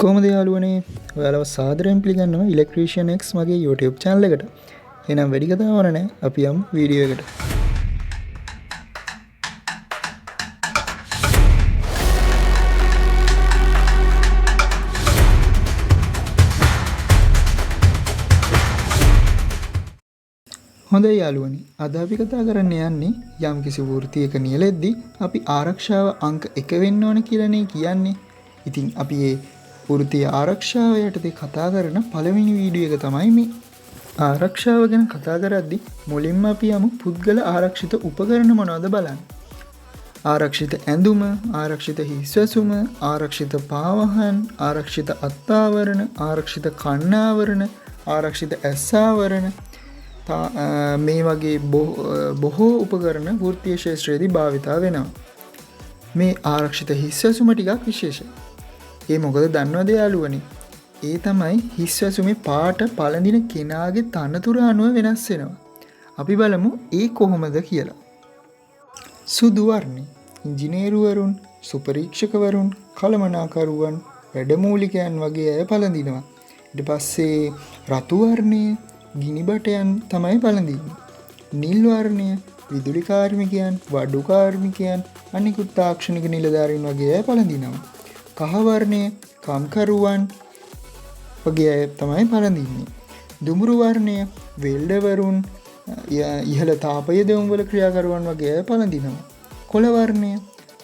කොහොමද යාළුවනේ ඔයාලව සාදරයෙන් පිළිගන්නවා ඉලෙක්ට්‍රීෂියන් X මගේ YouTube channel එකට. එහෙනම් වැඩි කතාවක් නැහැ අපි යමු වීඩියෝ එකට. හොඳයි යාළුවනි අද අපි කතා කරන්න යන්නේ යම්කිසි වෘත්තියක නියැලෙද්දී අපි ආරක්ෂාව අංක 1 වෙන්න ඕන කියලානේ කියන්නේ. ඉතින් අපි මේ වෘත්තීය ආරක්ෂාව යටතේ කතා කරන පළවෙනි වීඩියෝ එක තමයි මේ. ආරක්ෂාව ගැන කතා කරද්දී මුලින්ම අපි යමු පුද්ගල ආරක්ෂිත උපකරණ මොනවද බලන්න. ආරක්ෂිත ඇඳුම, ආරක්ෂිත හිස්වැසුම, ආරක්ෂිත පාවහන්, ආරක්ෂිත අත්ආවරණ, ආරක්ෂිත කණ්ණාවරණ, ආරක්ෂිත ඇස්සාවරණ මේ වගේ බොහෝ උපකරණ වෘත්තීය ක්ෂේත්‍රයේදී භාවිතා වෙනවා. මේ ආරක්ෂිත හිස්වැසුම ටිකක් විශේෂයි. ඒ මොකද දන්නවද යාළුවනි? ඒ තමයි හිස්වැසුමේ පාට පළඳින කෙනාගේ තනතුර අනුව වෙනස් වෙනවා. අපි බලමු ඒ කොහොමද කියලා. සුදු වර්ණය ඉංජිනේරුවරුන්, සුපරීක්ෂකවරුන්, කළමනාකරුවන්, වැඩමූලිකයන් වගේ අය පළඳිනවා. ඊට පස්සේ රතු වර්ණය ගිනිබටයන් තමයි පළඳින්නේ. නිල් වර්ණය විදුලි කාර්මිකයන්, වඩු කාර්මිකයන්, අනිකුත් තාක්ෂණික නිලධාරීන් වගේ අය පළඳිනවා. කහ වර්ණය කම්කරුවන් වගේ අය තමයි පළඳින්නේ. දුඹුරු වර්ණය වෙල්ඩවරුන්, ඉහළ තාපය දෙවුම්වල ක්‍රියාකරුවන් වගේ අය පළඳිනවා. කොළ වර්ණය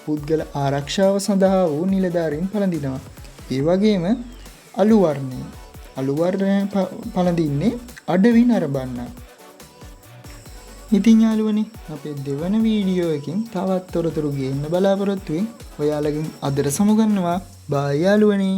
පුද්ගල ආරක්ෂාව සඳහා වූ නිලධාරීන් පළඳිනවා. ඒ වගේම අලු වර්ණය පළඳින්නේ අඩවි නරඹන්න. ඉතින් යාළුවනි අපේ දෙවන වීඩියෝ එකකින් තවත් තොරතුරු ගේන්න බලාපොරොත්තු වෙමින් ඔයාලගෙන් අදට සමුගන්නවා. බායි යාළුවනි.